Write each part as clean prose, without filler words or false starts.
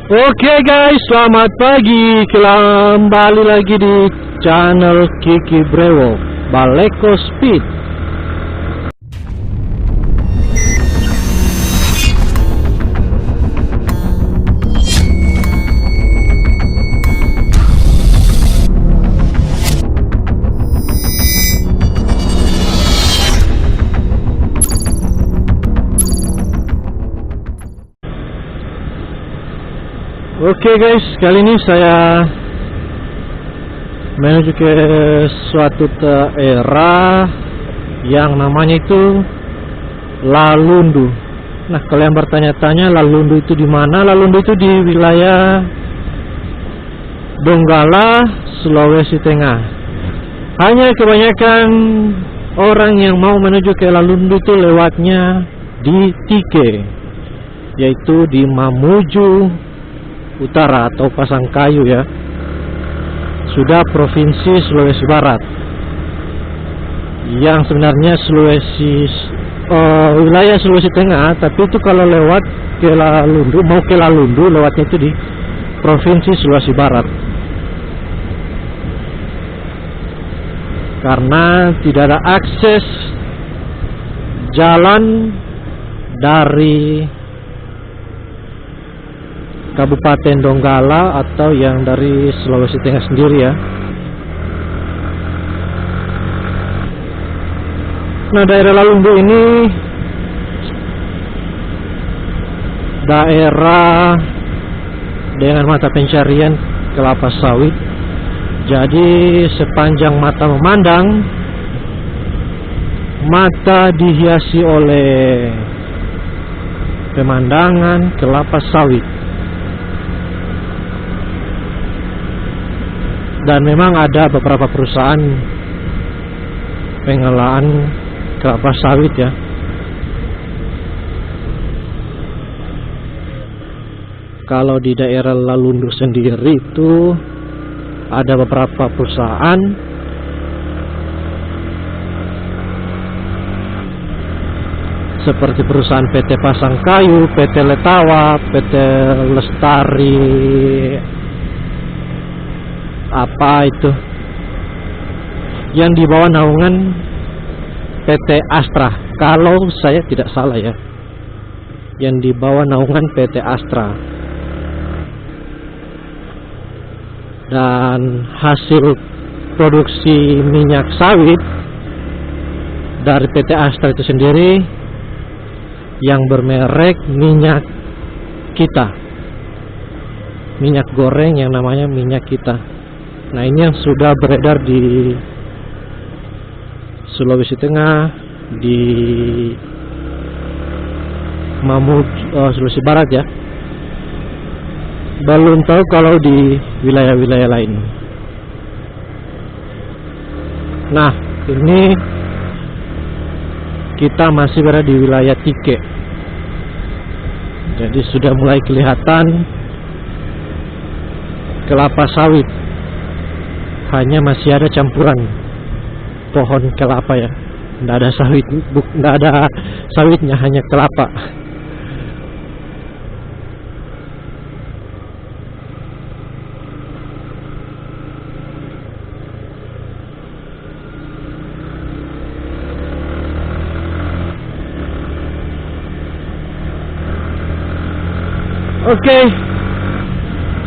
Oke guys, selamat pagi. Kembali lagi di channel Kiki Brewok Baleko Speed. Oke guys, kali ini saya menuju ke suatu daerah yang namanya itu Lalundu. Nah, kalian bertanya-tanya Lalundu itu di mana? Lalundu itu di wilayah Donggala, Sulawesi Tengah. Hanya kebanyakan orang yang mau menuju ke Lalundu itu lewatnya di Tike, yaitu di Mamuju Utara atau Pasangkayu ya, sudah provinsi Sulawesi Barat, yang sebenarnya wilayah Sulawesi Tengah, tapi itu kalau lewat ke Lalundu, mau ke Lalundu lewatnya itu di provinsi Sulawesi Barat, karena tidak ada akses jalan dari Kabupaten Donggala atau yang dari Sulawesi Tengah sendiri ya. Nah, daerah Lalundu ini daerah dengan mata pencarian kelapa sawit. Jadi sepanjang mata memandang, mata dihiasi oleh pemandangan kelapa sawit. Dan memang ada beberapa perusahaan pengelolaan kelapa sawit ya. Kalau di daerah Lalundu sendiri itu ada beberapa perusahaan seperti perusahaan PT Pasangkayu, PT Letawa, PT Lestari, apa itu yang di bawah naungan PT Astra, kalau saya tidak salah ya, yang di bawah naungan PT Astra. Dan hasil produksi minyak sawit dari PT Astra itu sendiri yang bermerek Minyak Kita, minyak goreng yang namanya Minyak Kita. Nah, ini yang sudah beredar di Sulawesi Tengah, di Sulawesi Barat ya. Belum tahu kalau di wilayah-wilayah lain. Nah, ini kita masih berada di wilayah Tike. Jadi sudah mulai kelihatan kelapa sawit. Hanya masih ada campuran pohon kelapa ya, tidak ada sawit, tidak ada sawitnya, hanya kelapa. Oke,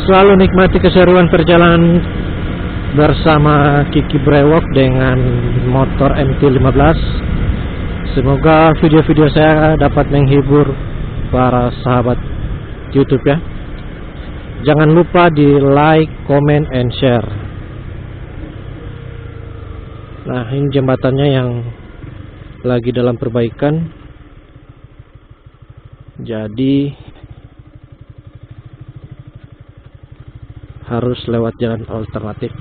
selalu nikmati keseruan perjalanan bersama Kiki Brewok dengan motor MT-15. Semoga video-video saya dapat menghibur para sahabat YouTube ya. Jangan lupa di like, comment, and share. Nah, ini jembatannya yang lagi dalam perbaikan, jadi harus lewat jalan alternatif.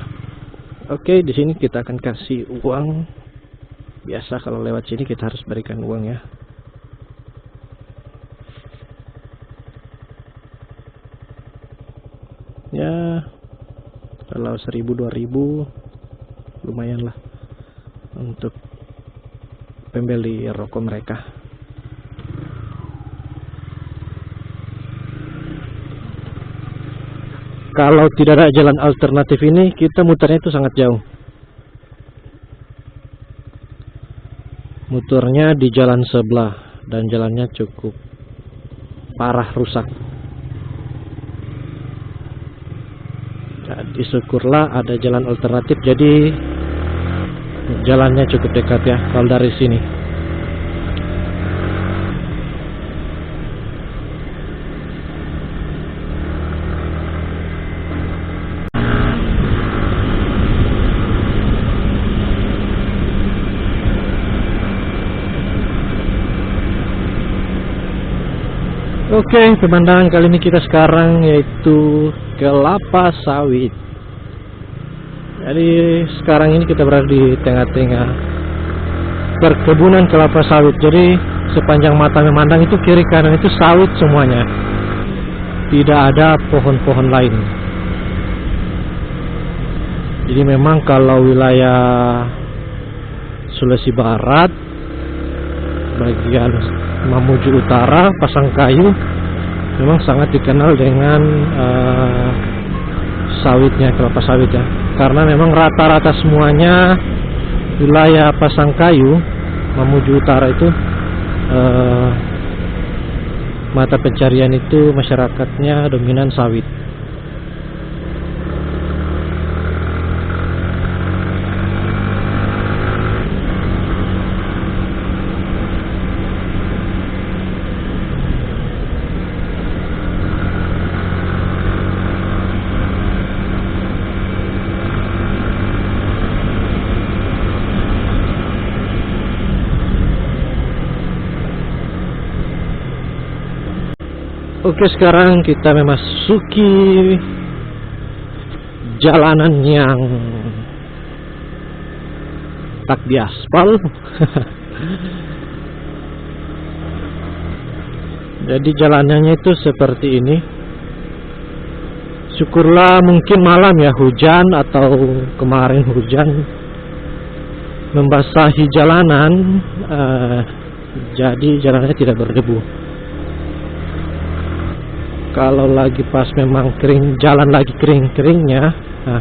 Oke, di sini kita akan kasih uang. Biasa kalau lewat sini kita harus berikan uang ya. Ya, kalau 1.000-2.000 lumayan lah untuk pembeli rokok mereka. Kalau tidak ada jalan alternatif ini, kita muternya itu sangat jauh. Muternya di jalan sebelah dan jalannya cukup parah rusak. Jadi syukurlah ada jalan alternatif, jadi jalannya cukup dekat ya kalau dari sini. Oke, pemandangan kali ini kita sekarang yaitu kelapa sawit. Jadi sekarang ini kita berada di tengah-tengah perkebunan kelapa sawit. Jadi sepanjang mata memandang itu kiri kanan itu sawit semuanya. Tidak ada pohon-pohon lain. Jadi memang kalau wilayah Sulawesi Barat bagian Mamuju Utara, Pasangkayu memang sangat dikenal dengan sawitnya, kelapa sawit ya. Karena memang rata-rata semuanya wilayah Pasangkayu, Mamuju Utara itu mata pencarian itu masyarakatnya dominan sawit. Oke, sekarang kita memasuki jalanan yang tak diaspal. Jadi jalanannya itu seperti ini. Syukurlah mungkin malam ya hujan atau kemarin hujan membasahi jalanan, jadi jalannya tidak berdebu. Kalau lagi pas memang kering, jalan lagi kering-keringnya, nah,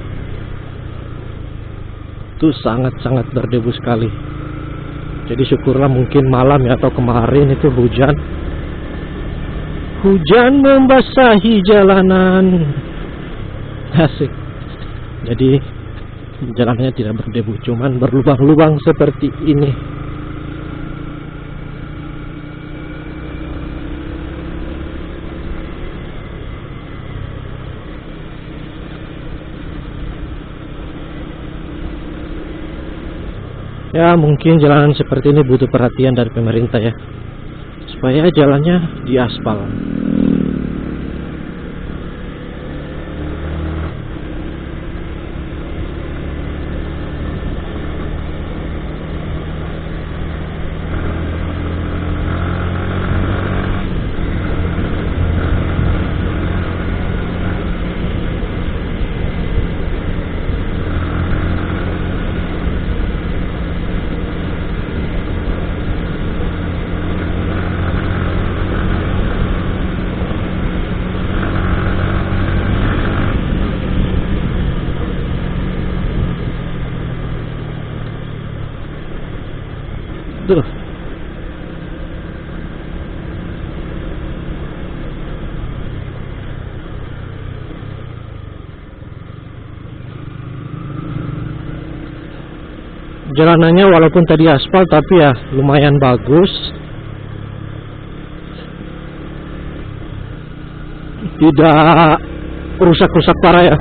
itu sangat-sangat berdebu sekali. Jadi syukurlah mungkin malam ya atau kemarin itu hujan membasahi jalanan. Asik. Jadi jalannya tidak berdebu, cuman berlubang-lubang seperti ini. Ya mungkin jalanan seperti ini butuh perhatian dari pemerintah ya, supaya jalannya diaspal. Duh. Jalanannya walaupun tadi aspal tapi ya lumayan bagus. Tidak rusak-rusak parah ya.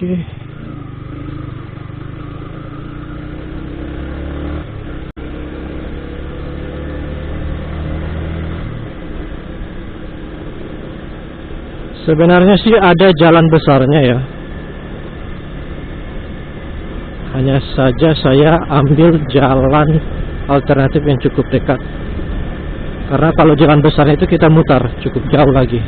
Oke. Sebenarnya sih ada jalan besarnya ya. Hanya saja saya ambil jalan alternatif yang cukup dekat. Karena kalau jalan besar itu kita mutar cukup jauh lagi.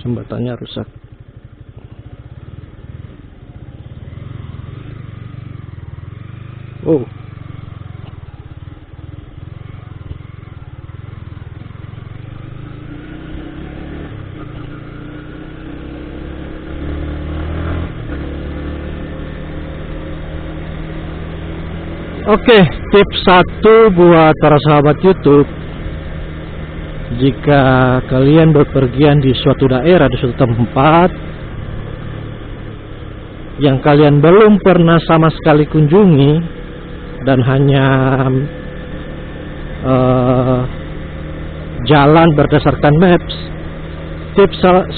Jembatannya rusak. Oh. Oke, tips 1 buat para sahabat YouTube. Jika kalian berpergian di suatu daerah, di suatu tempat yang kalian belum pernah sama sekali kunjungi dan hanya jalan berdasarkan maps,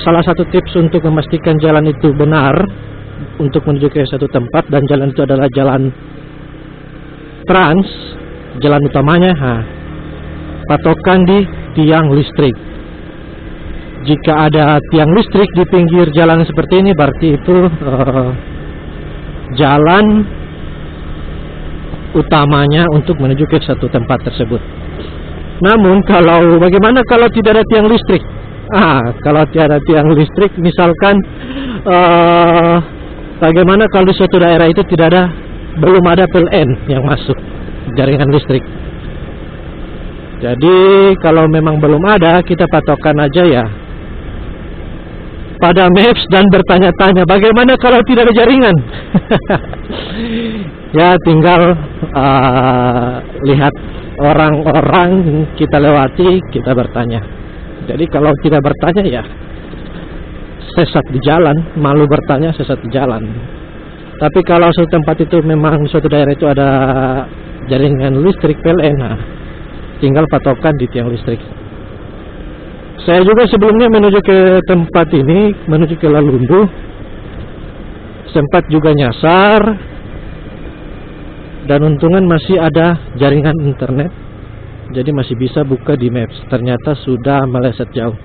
salah satu tips untuk memastikan jalan itu benar untuk menuju ke satu tempat dan jalan itu adalah jalan trans, jalan utamanya, patokan di tiang listrik. Jika ada tiang listrik di pinggir jalan seperti ini, berarti itu jalan utamanya untuk menuju ke satu tempat tersebut. Namun bagaimana kalau tidak ada tiang listrik? Kalau tidak ada tiang listrik, misalkan bagaimana kalau di suatu daerah itu belum ada PLN yang masuk jaringan listrik. Jadi kalau memang belum ada, kita patokan aja ya pada maps dan bertanya-tanya bagaimana kalau tidak ada jaringan. Ya tinggal lihat orang-orang kita lewati, kita bertanya. Jadi kalau tidak bertanya ya sesat di jalan, malu bertanya sesat di jalan. Tapi kalau suatu tempat itu memang suatu daerah itu ada jaringan listrik PLN, tinggal patokan di tiang listrik. Saya juga sebelumnya menuju ke tempat ini, menuju ke Lalundu, sempat juga nyasar dan untungan masih ada jaringan internet, jadi masih bisa buka di maps. Ternyata sudah meleset jauh.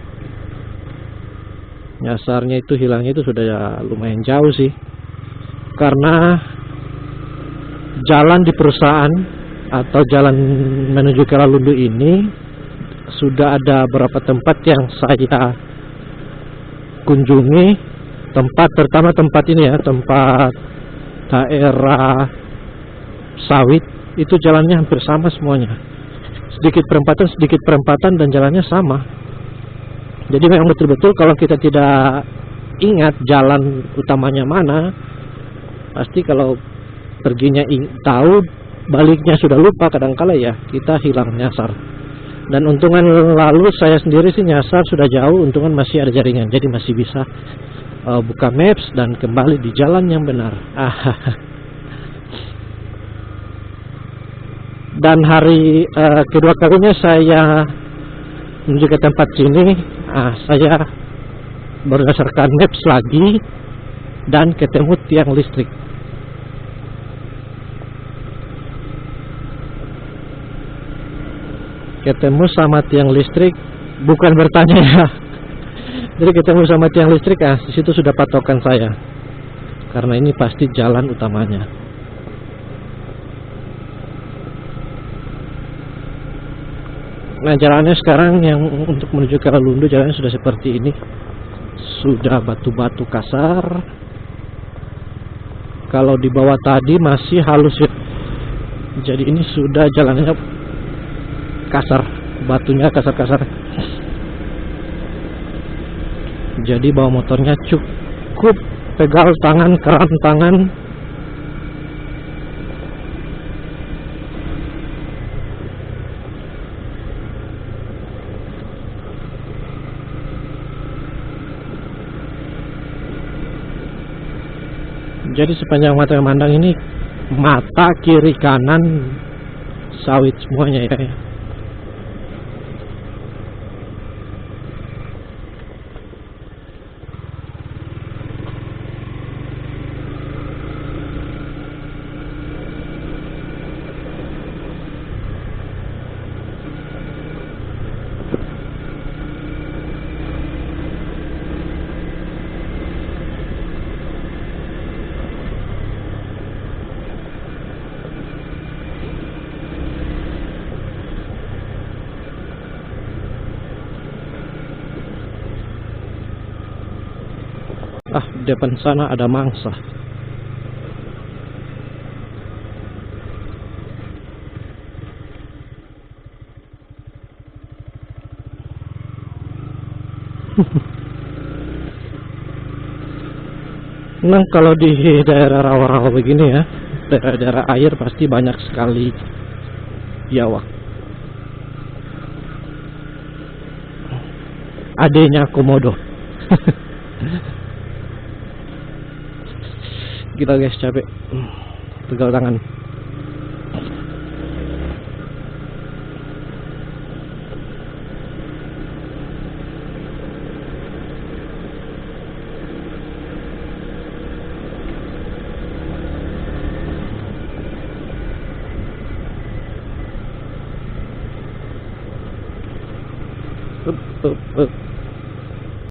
Nyasarnya itu, hilangnya itu sudah lumayan jauh sih, karena jalan di perusahaan atau jalan menuju ke Lalundu ini sudah ada beberapa tempat yang saya kunjungi. Terutama tempat ini ya, tempat daerah sawit, itu jalannya hampir sama semuanya. Sedikit perempatan dan jalannya sama. Jadi memang betul-betul kalau kita tidak ingat jalan utamanya mana, pasti kalau perginya tahu, baliknya sudah lupa, kadangkala ya kita hilang nyasar. Dan untungan lalu saya sendiri sih nyasar sudah jauh, untungan masih ada jaringan, jadi masih bisa buka maps dan kembali di jalan yang benar. Dan hari kedua kalinya saya menuju ke tempat sini, saya berdasarkan maps lagi dan ketemu tiang listrik. Ketemu sama tiang listrik, bukan bertanya ya. Jadi ketemu sama tiang listrik, di situ sudah patokan saya, karena ini pasti jalan utamanya. Nah, jalannya sekarang yang untuk menuju ke Lalundu, jalannya sudah seperti ini, sudah batu-batu kasar. Kalau di bawah tadi masih halus ya. Jadi ini sudah jalannya kasar, batunya kasar-kasar. Jadi bawa motornya cukup pegal tangan, keram tangan. Jadi sepanjang mata yang memandang ini, mata kiri kanan sawit semuanya ya. Ah, depan sana ada mangsa. Nah, kalau di daerah rawa-rawa begini ya, daerah-daerah air pasti banyak sekali biawak. Adanya komodo. Kita guys, capek, pegal tangan.